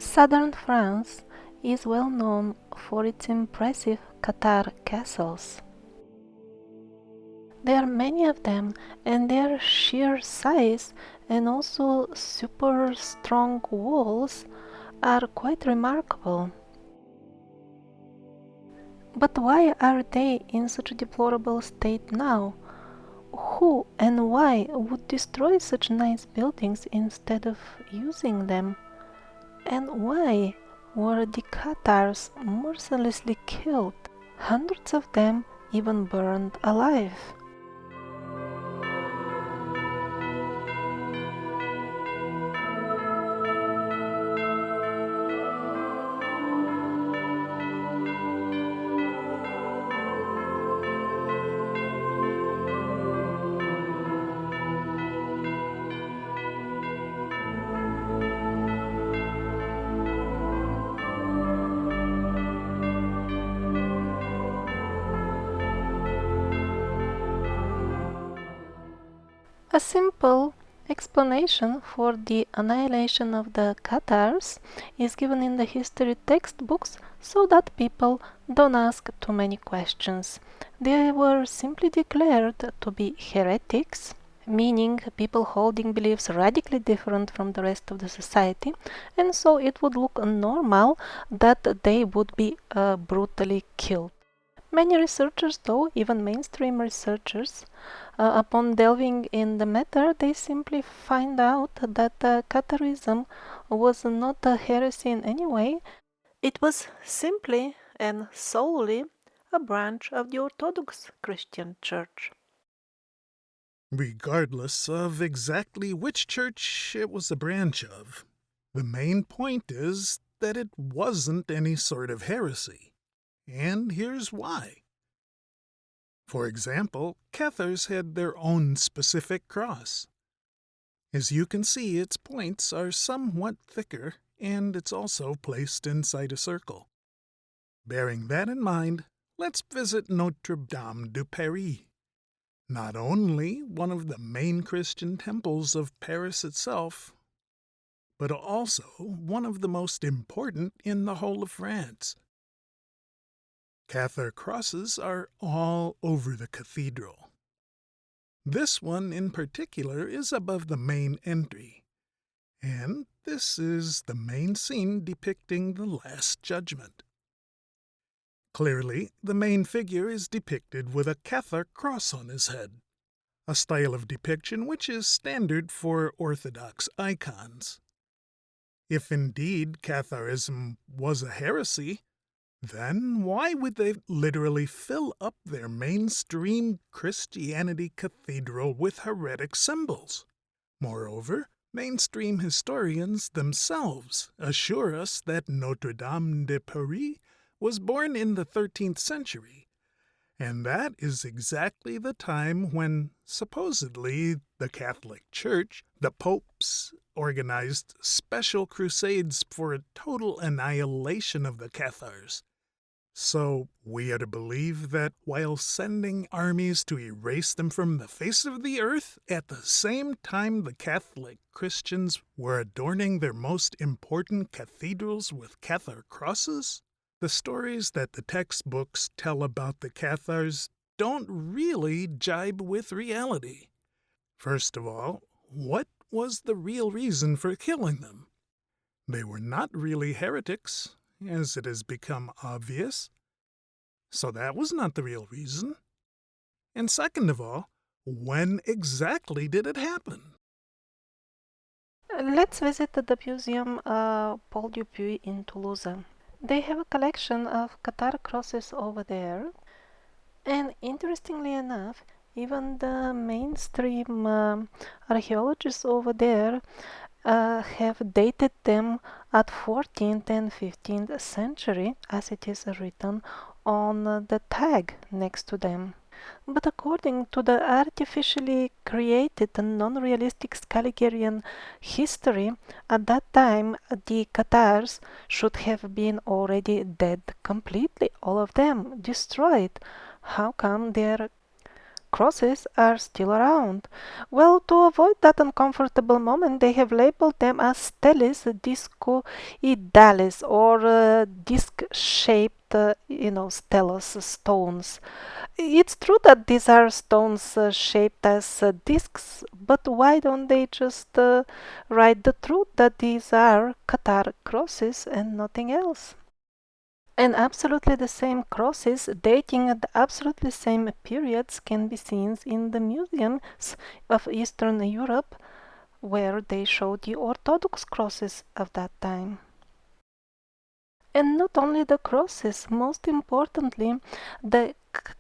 Southern France is well known for its impressive Cathar castles. There are many of them, and their sheer size and also super strong walls are quite remarkable. But why are they in such a deplorable state now? Who and why would destroy such nice buildings instead of using them? And why were the Cathars mercilessly killed? Hundreds of them even burned alive. A simple explanation for the annihilation of the Cathars is given in the history textbooks so that people don't ask too many questions. They were simply declared to be heretics, meaning people holding beliefs radically different from the rest of the society, and so it would look normal that they would be brutally killed. Many researchers, though, even mainstream researchers, upon delving in the matter, they simply find out that Catharism was not a heresy in any way. It was simply and solely a branch of the Orthodox Christian Church. Regardless of exactly which church it was a branch of, the main point is that it wasn't any sort of heresy. And here's why. For example, Cathars had their own specific cross. As you can see, its points are somewhat thicker, and it's also placed inside a circle. Bearing that in mind, let's visit Notre Dame de Paris. Not only one of the main Christian temples of Paris itself, but also one of the most important in the whole of France. Cathar crosses are all over the cathedral. This one in particular is above the main entry, and this is the main scene depicting the Last Judgment. Clearly, the main figure is depicted with a Cathar cross on his head, a style of depiction which is standard for Orthodox icons. If indeed Catharism was a heresy, then why would they literally fill up their mainstream Christianity cathedral with heretic symbols? Moreover, mainstream historians themselves assure us that Notre Dame de Paris was born in the 13th century, and that is exactly the time when, supposedly, the Catholic Church, the popes, organized special crusades for a total annihilation of the Cathars. So we are to believe that while sending armies to erase them from the face of the earth, at the same time the Catholic Christians were adorning their most important cathedrals with Cathar crosses? The stories that the textbooks tell about the Cathars don't really jibe with reality. First of all, what was the real reason for killing them? They were not really heretics, as it has become obvious. So that was not the real reason. And second of all, when exactly did it happen? Let's visit the Museum Paul Dupuy in Toulouse. They have a collection of Cathar crosses over there, and interestingly enough, even the mainstream archaeologists over there have dated them at 14th and 15th century, as it is written on the tag next to them. But according to the artificially created and non-realistic Scaligerian history, at that time the Cathars should have been already dead completely, all of them destroyed. How come their crosses are still around. Well, to avoid that uncomfortable moment, they have labeled them as steles discoidales, or disc-shaped, stelos stones. It's true that these are stones shaped as discs, but why don't they just write the truth that these are Cathar crosses and nothing else? And absolutely the same crosses dating at the absolutely same periods can be seen in the museums of Eastern Europe, where they show the Orthodox crosses of that time. And not only the crosses, most importantly, the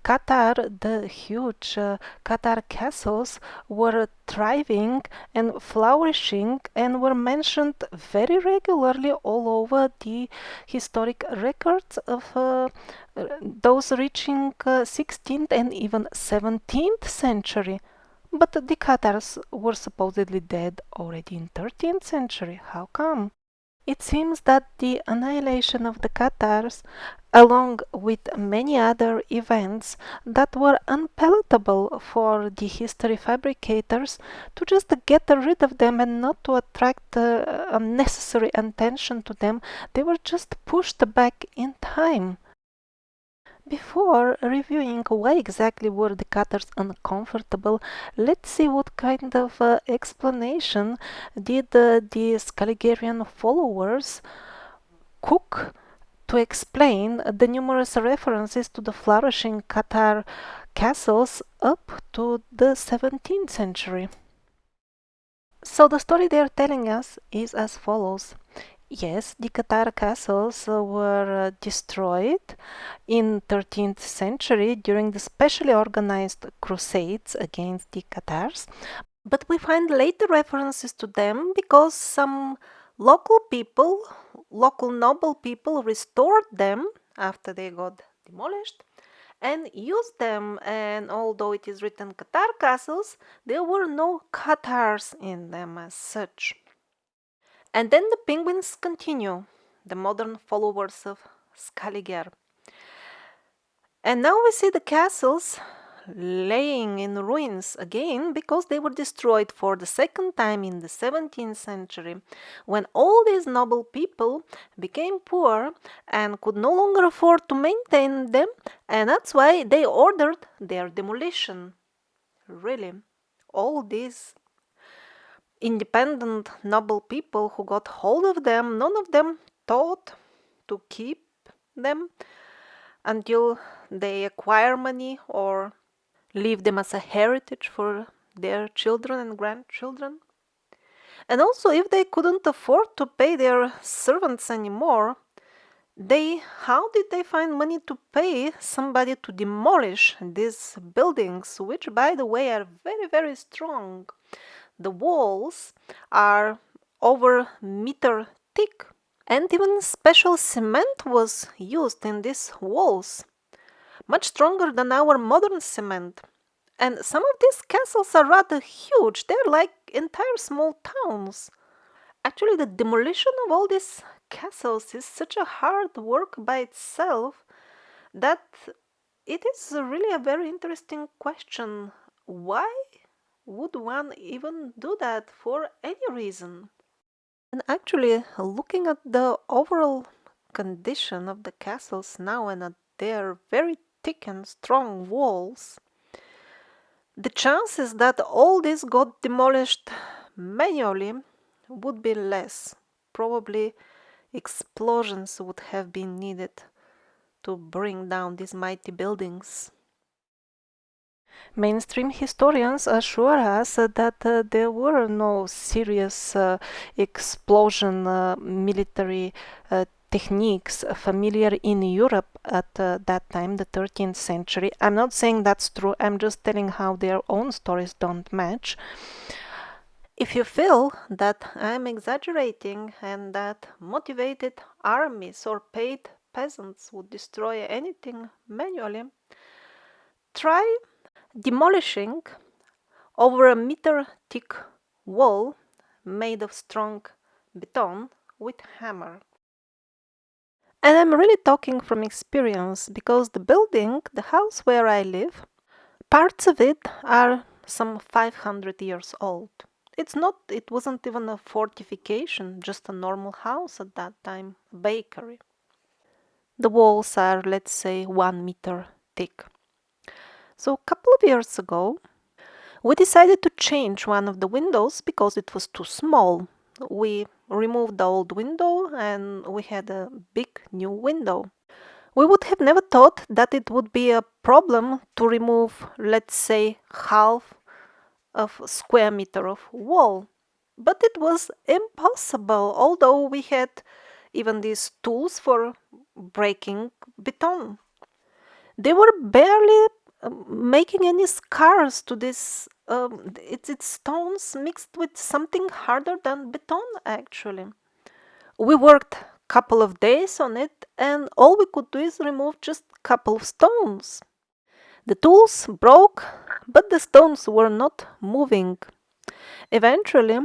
Cathar, the huge Cathar castles were thriving and flourishing and were mentioned very regularly all over the historic records of those reaching 16th and even 17th century. But the Cathars were supposedly dead already in 13th century. How come? It seems that the annihilation of the Cathars, along with many other events that were unpalatable for the history fabricators, to just get rid of them and not to attract unnecessary attention to them, they were just pushed back in time. Before reviewing why exactly were the Cathars uncomfortable, let's see what kind of explanation did the Scaligerian followers cook to explain the numerous references to the flourishing Cathar castles up to the 17th century. So the story they are telling us is as follows. Yes, the Cathar castles were destroyed in 13th century during the specially organized crusades against the Cathars, but we find later references to them because some local people, local noble people, restored them after they got demolished and used them. And although it is written Cathar castles, there were no Cathars in them as such. And then the penguins continue, the modern followers of Scaliger. And now we see the castles laying in ruins again because they were destroyed for the second time in the 17th century, when all these noble people became poor and could no longer afford to maintain them, and that's why they ordered their demolition. Really, all these independent noble people who got hold of them, none of them thought to keep them until they acquire money or leave them as a heritage for their children and grandchildren. And also, if they couldn't afford to pay their servants anymore, how did they find money to pay somebody to demolish these buildings, which, by the way, are very, very strong? The walls are over meter thick, and even special cement was used in these walls, much stronger than our modern cement. And some of these castles are rather huge. They're like entire small towns. Actually, the demolition of all these castles is such a hard work by itself that it is really a very interesting question. Why would one even do that for any reason? And actually, looking at the overall condition of the castles now and at their very thick and strong walls, the chances that all this got demolished manually would be less. Probably explosions would have been needed to bring down these mighty buildings. Mainstream historians assure us that there were no serious explosion military techniques familiar in Europe at that time, the 13th century. I'm not saying that's true, I'm just telling how their own stories don't match. If you feel that I'm exaggerating and that motivated armies or paid peasants would destroy anything manually, try demolishing over a meter thick wall made of strong beton with hammer. And I'm really talking from experience because the building, the house where I live, Parts of it are some 500 years old. It wasn't even a fortification, just a normal house at that time, a bakery. The walls are, let's say, 1 meter thick. So a couple of years ago, we decided to change one of the windows because it was too small. We removed the old window and we had a big new window. We would have never thought that it would be a problem to remove, let's say, half of a square meter of wall. But it was impossible, although we had even these tools for breaking beton. They were barely making any scars to this. It's stones mixed with something harder than beton, actually. We worked a couple of days on it, and all we could do is remove just a couple of stones. The tools broke, but the stones were not moving. Eventually,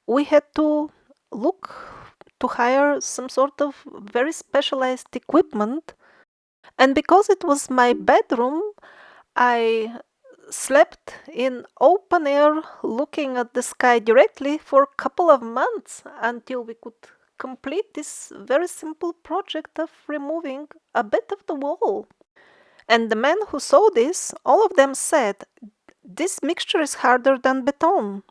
we had to look to hire some sort of very specialized equipment. And because it was my bedroom, I slept in open air looking at the sky directly for a couple of months until we could complete this very simple project of removing a bit of the wall. And the men who saw this, all of them said, this mixture is harder than beton.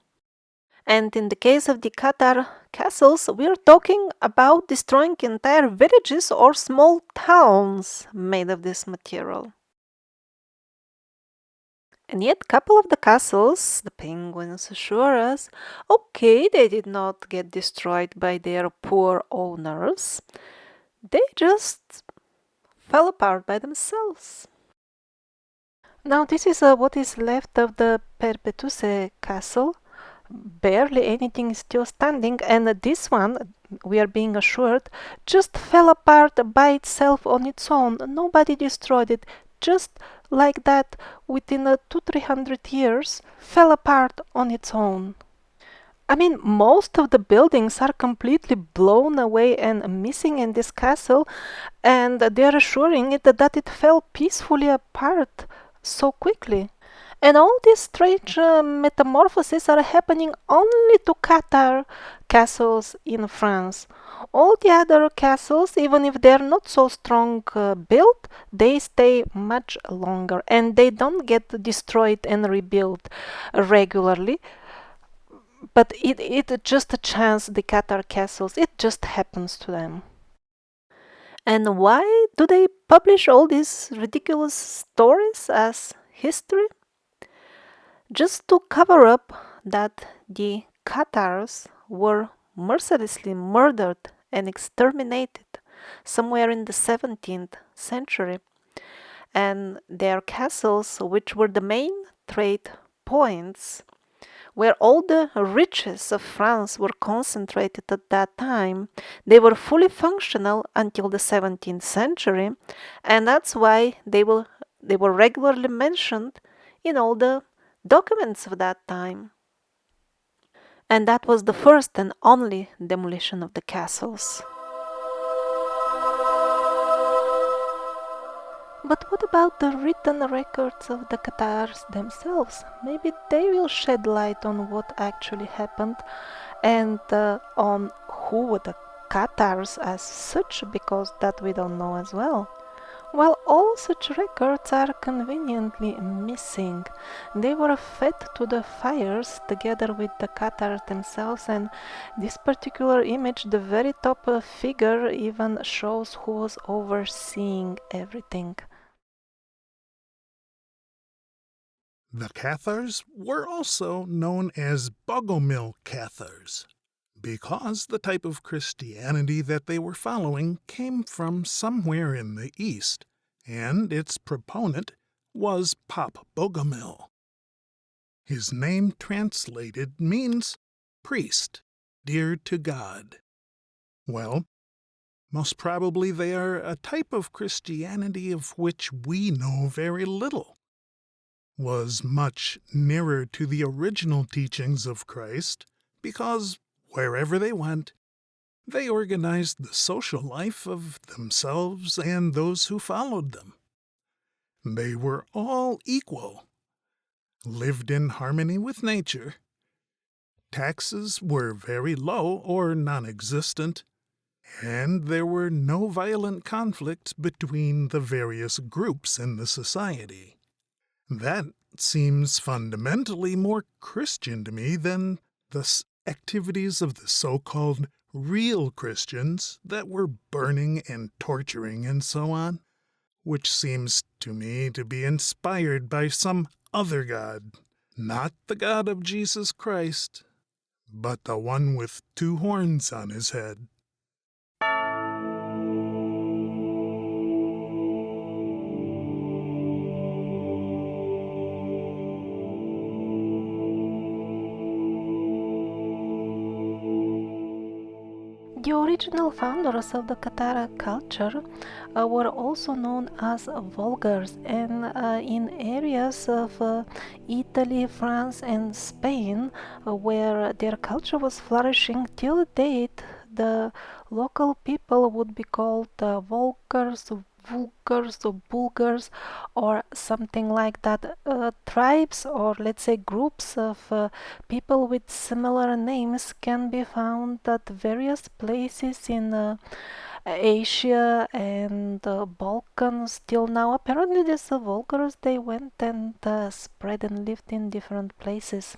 And in the case of the Cathar castles, we are talking about destroying entire villages or small towns made of this material. And yet, a couple of the castles, the penguins assure us, okay, they did not get destroyed by their poor owners. They just fell apart by themselves. Now, this is what is left of the Perpetuce castle. Barely anything is still standing, and this one, we are being assured, just fell apart by itself on its own. Nobody destroyed it. Just like that, within 200-300 years, fell apart on its own. I mean, most of the buildings are completely blown away and missing in this castle, and they're assuring it that it fell peacefully apart so quickly. And all these strange metamorphoses are happening only to Cathar castles in France. All the other castles, even if they're not so strong built, they stay much longer and they don't get destroyed and rebuilt regularly. But it just a chance, the Cathar castles, it just happens to them. And why do they publish all these ridiculous stories as history? Just to cover up that the Cathars were mercilessly murdered and exterminated somewhere in the 17th century, and their castles, which were the main trade points, where all the riches of France were concentrated at that time, they were fully functional until the 17th century, and that's why they were regularly mentioned in all the documents of that time. And that was the first and only demolition of the castles. But what about the written records of the Cathars themselves? Maybe they will shed light on what actually happened and on who were the Cathars as such, because that we don't know as well. Well, all such records are conveniently missing. They were fed to the fires together with the Cathars themselves, and this particular image, the very top figure, even shows who was overseeing everything. The Cathars were also known as Bogomil Cathars, because the type of Christianity that they were following came from somewhere in the East, and its proponent was Pop Bogomil. His name translated means priest, dear to God. Well, most probably they are a type of Christianity of which we know very little. Was much nearer to the original teachings of Christ, because wherever they went, they organized the social life of themselves and those who followed them. They were all equal, lived in harmony with nature. Taxes were very low or non-existent, and there were no violent conflicts between the various groups in the society. That seems fundamentally more Christian to me than the activities of the so-called real Christians that were burning and torturing and so on, which seems to me to be inspired by some other God, not the God of Jesus Christ, but the one with two horns on his head. The original founders of the Cathar culture were also known as Vulgars, and in areas of Italy, France, and Spain, where their culture was flourishing till date, the local people would be called Vulgars, Vulgars, or Bulgars, or something like that. Tribes, or let's say groups of people with similar names, can be found at various places in Asia and the Balkans till now. Apparently, these Vulgars, they went and spread and lived in different places.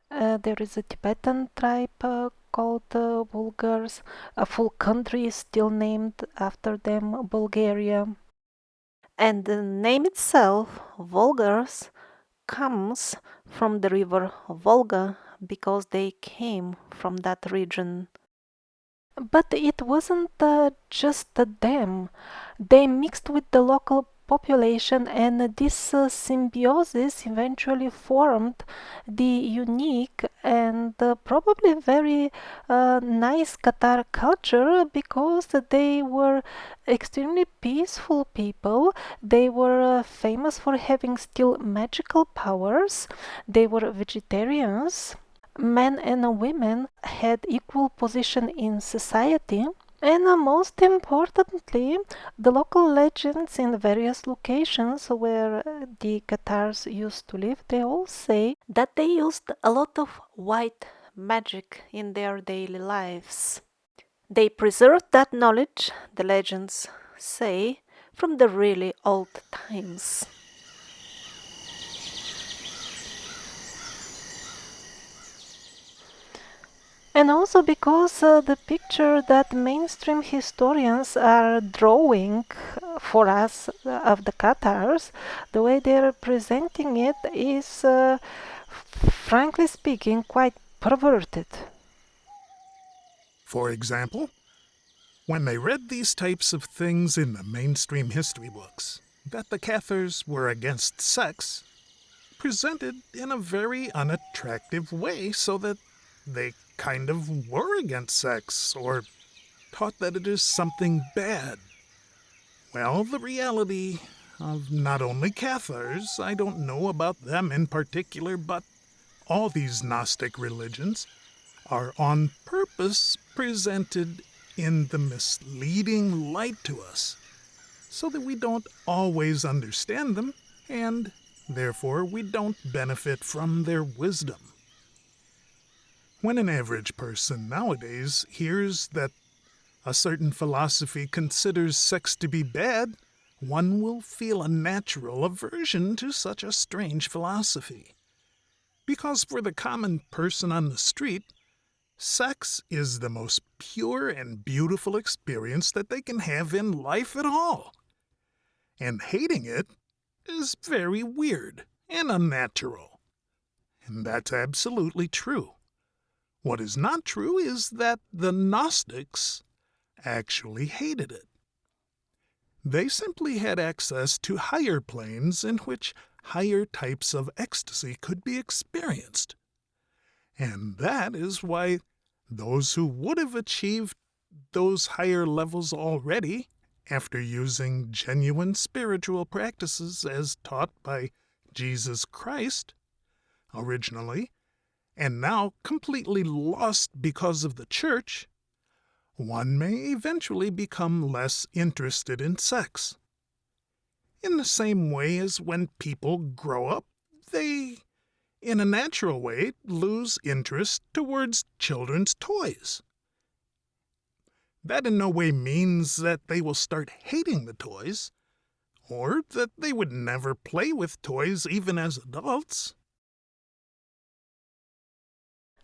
There is a Tibetan tribe called Bulgars. A full country is still named after them, Bulgaria. And the name itself, Vulgars, comes from the river Volga because they came from that region. But it wasn't just them. They mixed with the local population, and this symbiosis eventually formed the unique and probably very nice Cathar culture, because they were extremely peaceful people. They were famous for having still magical powers. They were vegetarians. Men and women had equal position in society, and most importantly, the local legends in various locations where the Cathars used to live, they all say that they used a lot of white magic in their daily lives. They preserved that knowledge, the legends say, from the really old times. And also because the picture that mainstream historians are drawing for us of the Cathars, the way they're presenting it is, frankly speaking, quite perverted. For example, when they read these types of things in the mainstream history books, that the Cathars were against sex, presented in a very unattractive way, so that they kind of were against sex, or taught that it is something bad. Well, the reality of not only Cathars, I don't know about them in particular, but all these Gnostic religions are on purpose presented in the misleading light to us, so that we don't always understand them, and therefore we don't benefit from their wisdom. When an average person nowadays hears that a certain philosophy considers sex to be bad, one will feel a natural aversion to such a strange philosophy. Because for the common person on the street, sex is the most pure and beautiful experience that they can have in life at all. And hating it is very weird and unnatural. And that's absolutely true. What is not true is that the Gnostics actually hated it. They simply had access to higher planes in which higher types of ecstasy could be experienced. And that is why those who would have achieved those higher levels already, after using genuine spiritual practices as taught by Jesus Christ originally, and now completely lost because of the church, one may eventually become less interested in sex. in the same way as when people grow up, they, in a natural way, lose interest towards children's toys. That in no way means that they will start hating the toys, or that they would never play with toys even as adults.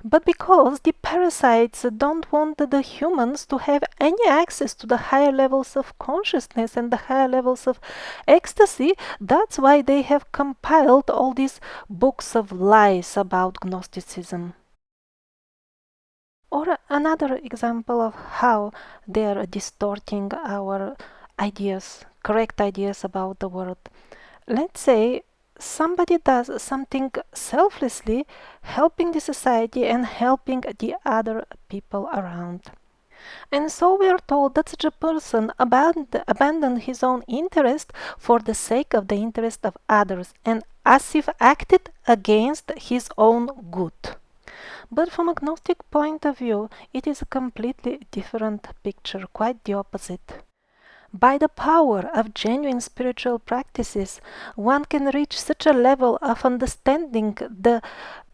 But because the parasites don't want the humans to have any access to the higher levels of consciousness and the higher levels of ecstasy, that's why they have compiled all these books of lies about Gnosticism. Or another example of how they are distorting our ideas, correct ideas about the world. Let's say somebody does something selflessly, helping the society and helping the other people around. And so we are told that such a person abandoned his own interest for the sake of the interest of others, and as if acted against his own good. But from a Gnostic point of view, it is a completely different picture, quite the opposite. By the power of genuine spiritual practices, one can reach such a level of understanding the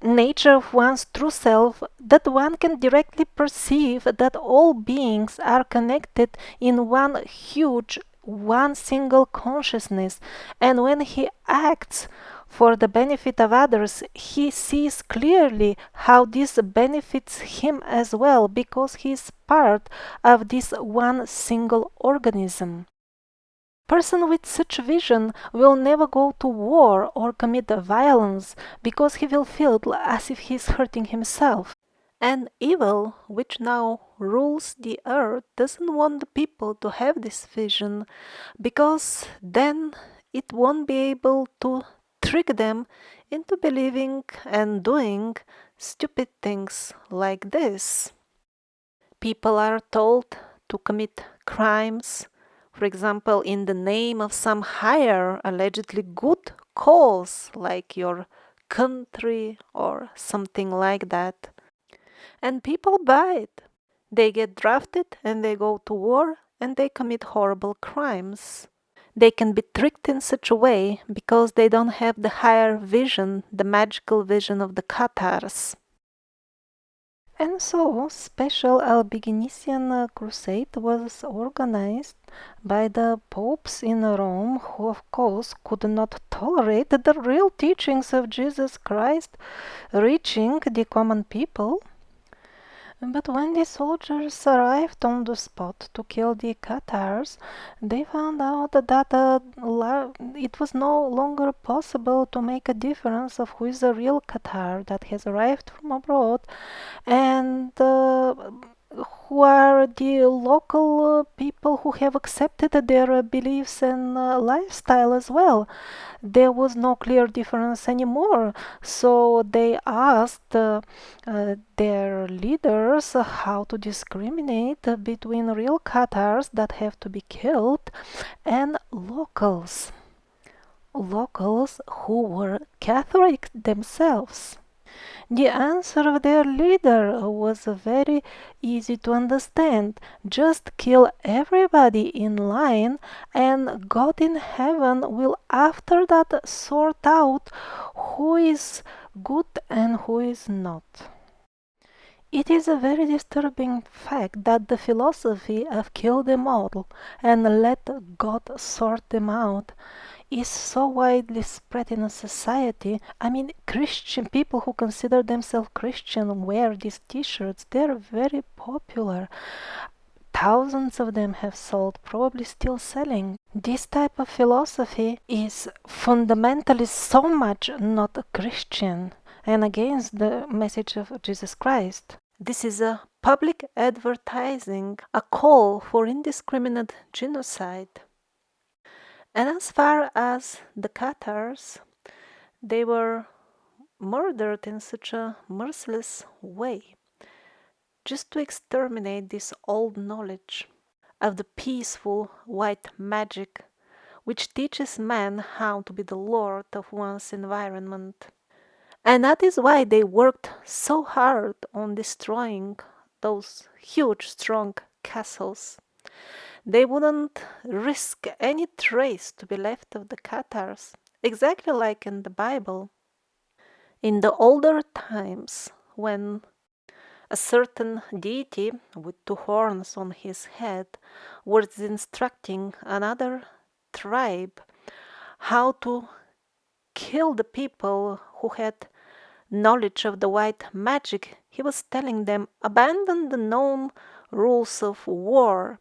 nature of one's true self that one can directly perceive that all beings are connected in one huge, one single consciousness, and when he acts for the benefit of others, he sees clearly how this benefits him as well, because he is part of this one single organism. Person with such vision will never go to war or commit violence, because he will feel as if he is hurting himself. And evil, which now rules the earth, doesn't want the people to have this vision, because then it won't be able to trick them into believing and doing stupid things like this. People are told to commit crimes, for example, in the name of some higher, allegedly good cause, like your country or something like that. And people buy it. They get drafted and they go to war and they commit horrible crimes. They can be tricked in such a way because they don't have the higher vision, the magical vision of the Cathars. And so, special Albigensian crusade was organized by the popes in Rome, who of course could not tolerate the real teachings of Jesus Christ reaching the common people. But when the soldiers arrived on the spot to kill the Cathars, they found out that it was no longer possible to make a difference of who is the real Cathar that has arrived from abroad and who are the local people who have accepted their beliefs and lifestyle as well. There was no clear difference anymore, so they asked their leaders how to discriminate between real Cathars that have to be killed and locals who were Catholic themselves. The answer of their leader was very easy to understand. Just kill everybody in line, and God in heaven will after that sort out who is good and who is not. It is a very disturbing fact that the philosophy of kill them all and let God sort them out is so widely spread in a society. I mean, Christian people who consider themselves Christian wear these t-shirts. They're very popular. Thousands of them have sold, probably still selling. This type of philosophy is fundamentally so much not Christian and against the message of Jesus Christ. This is a public advertising, a call for indiscriminate genocide. And as far as the Cathars, they were murdered in such a merciless way, just to exterminate this old knowledge of the peaceful white magic which teaches man how to be the lord of one's environment. And that is why they worked so hard on destroying those huge, strong castles. They wouldn't risk any trace to be left of the Cathars, exactly like in the Bible. In the older times, when a certain deity with two horns on his head was instructing another tribe how to kill the people who had knowledge of the white magic, he was telling them, abandon the known rules of war.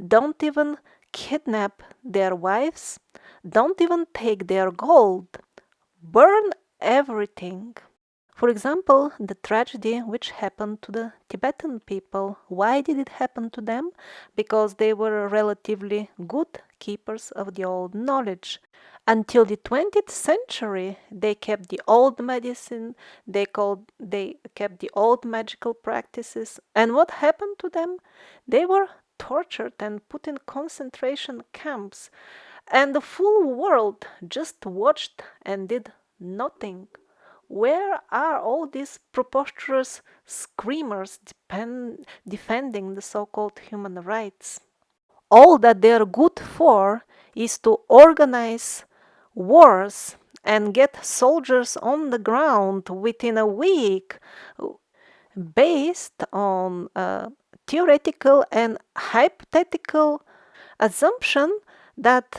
Don't even kidnap their wives. Don't even take their gold. Burn everything. For example, the tragedy which happened to the Tibetan people. Why did it happen to them? Because they were relatively good keepers of the old knowledge. Until the 20th century, they kept the old medicine, they kept the old magical practices. And what happened to them? They were tortured and put in concentration camps. And the full world just watched and did nothing. Where are all these preposterous screamers defending the so-called human rights? All that they're good for is to organize wars and get soldiers on the ground within a week based on theoretical and hypothetical assumption that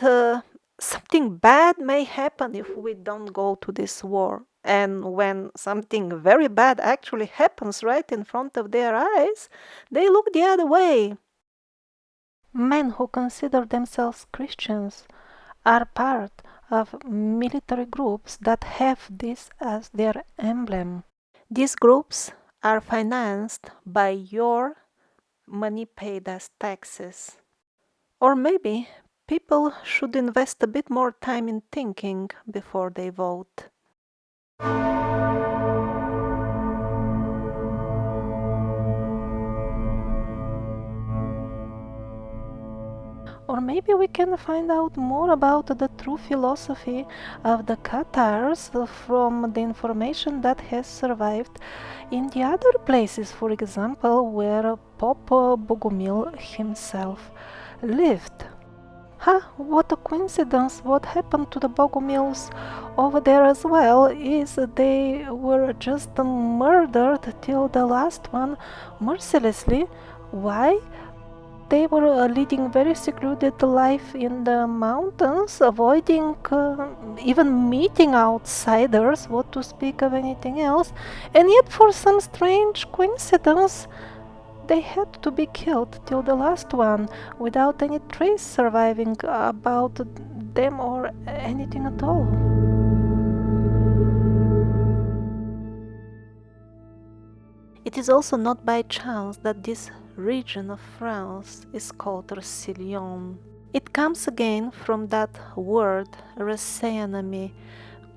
something bad may happen if we don't go to this war. And when something very bad actually happens right in front of their eyes, they look the other way. Men who consider themselves Christians are part of military groups that have this as their emblem. These groups are financed by your money paid as taxes. Or maybe people should invest a bit more time in thinking before they vote. Or maybe we can find out more about the true philosophy of the Cathars from the information that has survived in the other places, for example, where Pope Bogomil himself lived. What a coincidence! What happened to the Bogomils over there as well is they were just murdered till the last one mercilessly. Why? They were leading very secluded life in the mountains, avoiding even meeting outsiders, what to speak of anything else, and yet for some strange coincidence they had to be killed till the last one without any trace surviving about them or anything at all. It is also not by chance that this region of France is called Roussillon. It comes again from that word Roussillon,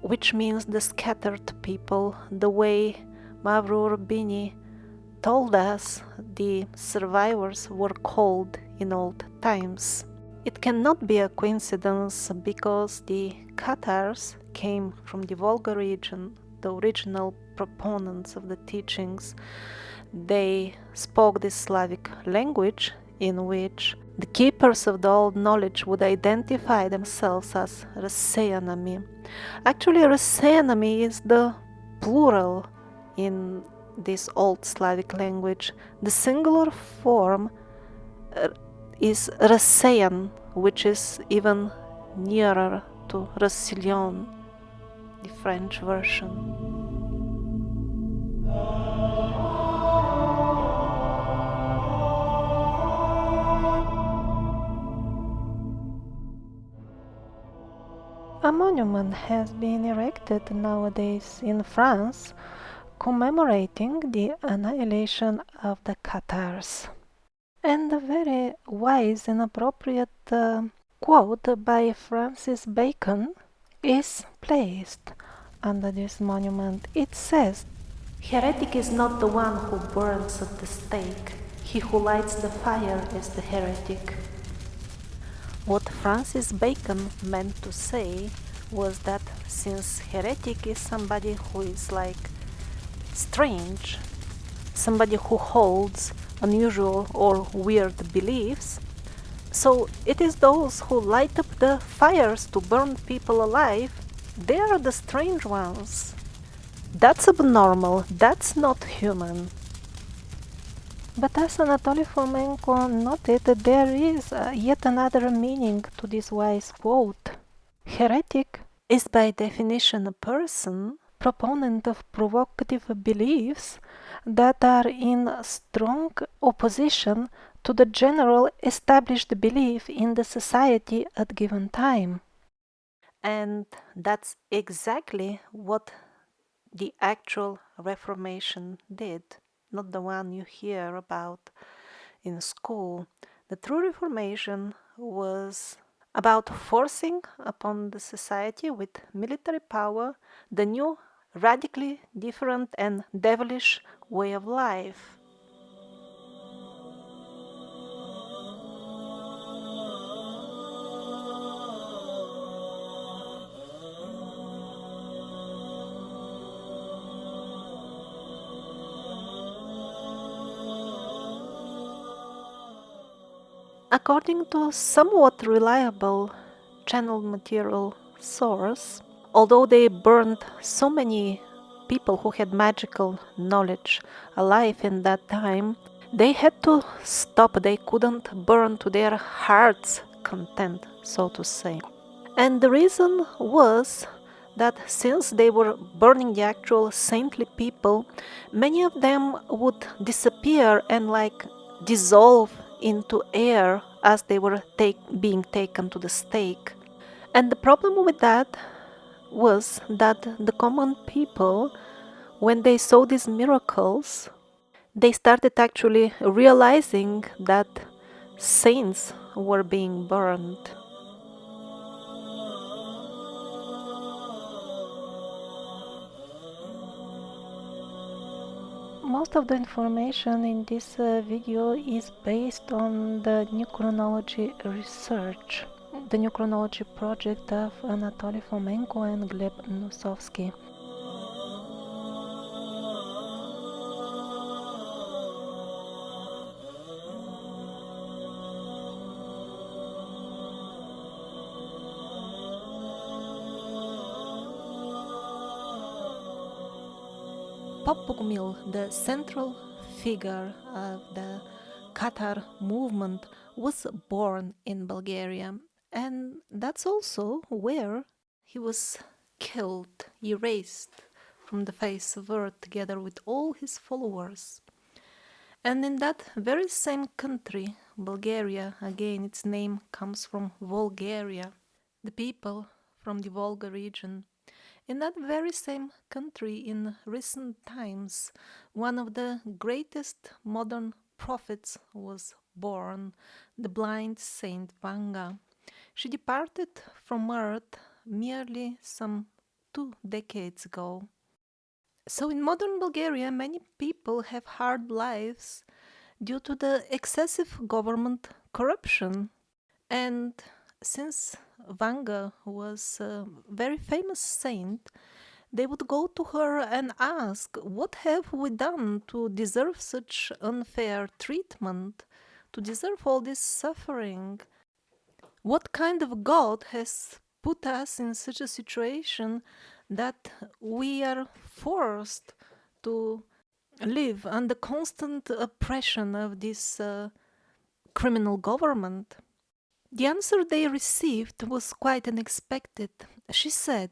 which means the scattered people, the way Mavro Urbini told us the survivors were called in old times. It cannot be a coincidence because the Cathars came from the Volga region, the original proponents of the teachings. They spoke this Slavic language in which the keepers of the old knowledge would identify themselves as Roussillon. Actually, Roussillon is the plural in this old Slavic language. The singular form is Roussillon, which is even nearer to Roussillon, the French version. A monument has been erected nowadays in France commemorating the annihilation of the Cathars. And a very wise and appropriate quote by Francis Bacon is placed under this monument. It says, "Heretic is not the one who burns at the stake. He who lights the fire is the heretic." What Francis Bacon meant to say was that since heretic is somebody who is like strange, somebody who holds unusual or weird beliefs, So it is those who light up the fires to burn people alive, they are the strange ones. That's abnormal, that's not human. But as Anatoly Fomenko noted, there is yet another meaning to this wise quote. Heretic is by definition a person, proponent of provocative beliefs that are in strong opposition to the general established belief in the society at given time. And that's exactly what the actual Reformation did, not the one you hear about in school. The true Reformation was about forcing upon the society with military power the new, radically different and devilish way of life. According to somewhat reliable channel material source, although they burned so many people who had magical knowledge alive in that time, they had to stop. They couldn't burn to their heart's content, so to say. And the reason was that since they were burning the actual saintly people, many of them would disappear and dissolve into air as they were being taken to the stake. And the problem with that was that the common people, when they saw these miracles, they started actually realizing that saints were being burned. Most of the information in this video is based on the New Chronology research, the New Chronology project of Anatoly Fomenko and Gleb Nusovsky. Pope Bogomil, the central figure of the Cathar movement, was born in Bulgaria, and that's also where he was killed, erased from the face of earth together with all his followers. And in that very same country, Bulgaria, again its name comes from Volgaria, the people from the Volga region. In that very same country, in recent times, one of the greatest modern prophets was born, the blind Saint Vanga. She departed from earth merely some 2 decades ago. So in modern Bulgaria, many people have hard lives due to the excessive government corruption. And since Vanga was a very famous saint, they would go to her and ask, what have we done to deserve such unfair treatment, to deserve all this suffering? What kind of God has put us in such a situation that we are forced to live under constant oppression of this criminal government? The answer they received was quite unexpected. She said,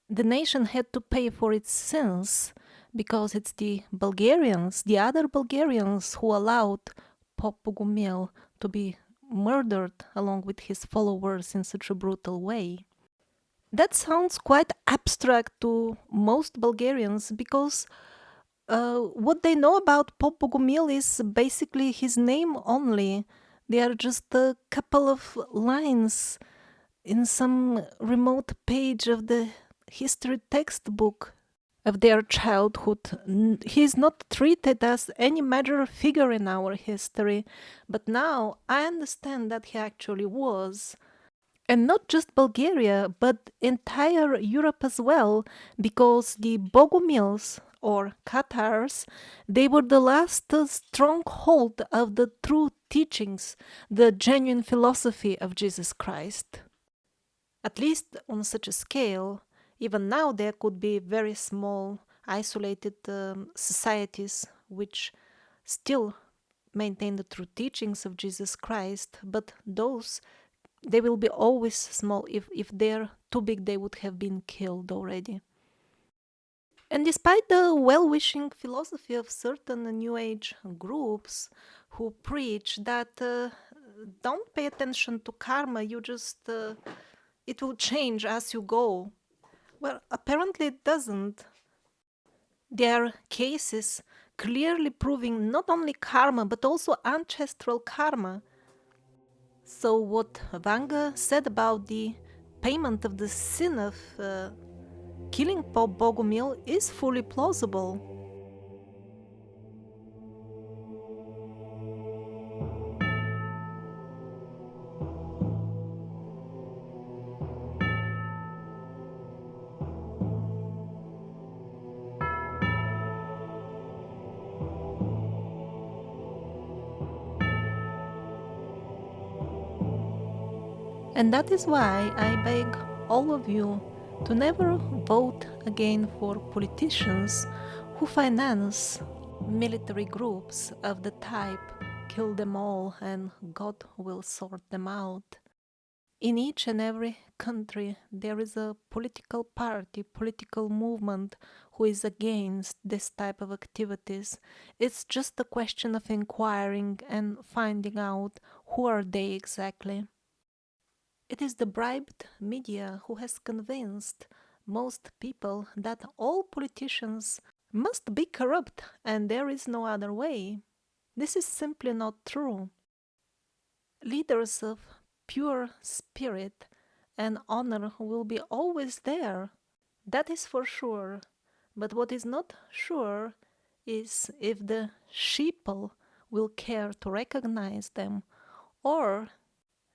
the nation had to pay for its sins because it's the Bulgarians, the other Bulgarians, who allowed Pope Bogomil to be murdered along with his followers in such a brutal way. That sounds quite abstract to most Bulgarians because what they know about Pope Bogomil is basically his name only. They are just a couple of lines in some remote page of the history textbook of their childhood. He is not treated as any major figure in our history, but now I understand that he actually was. And not just Bulgaria, but entire Europe as well, because the Bogomils or Cathars, they were the last stronghold of the true teachings, the genuine philosophy of Jesus Christ. At least on such a scale. Even now there could be very small, isolated societies which still maintain the true teachings of Jesus Christ, but those, they will be always small. If they're too big, they would have been killed already. And despite the well-wishing philosophy of certain New Age groups who preach that don't pay attention to karma, you just it will change as you go. Well, apparently it doesn't. There are cases clearly proving not only karma but also ancestral karma. So what Vanga said about the payment of the sin of killing Bogomil is fully plausible. And that is why I beg all of you to never vote again for politicians who finance military groups of the type kill them all and God will sort them out. In each and every country there is a political party, political movement who is against this type of activities. It's just a question of inquiring and finding out who are they exactly. It is the bribed media who has convinced most people that all politicians must be corrupt and there is no other way. This is simply not true. Leaders of pure spirit and honor will be always there. That is for sure. But what is not sure is if the sheeple will care to recognize them, or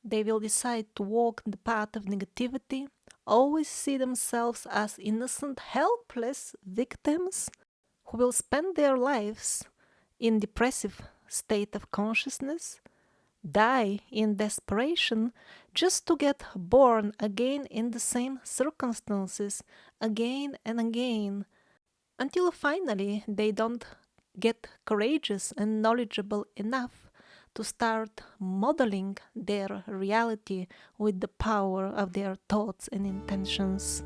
they will decide to walk the path of negativity, always see themselves as innocent, helpless victims who will spend their lives in depressive state of consciousness, die in desperation just to get born again in the same circumstances again and again, until finally they don't get courageous and knowledgeable enough to start modeling their reality with the power of their thoughts and intentions.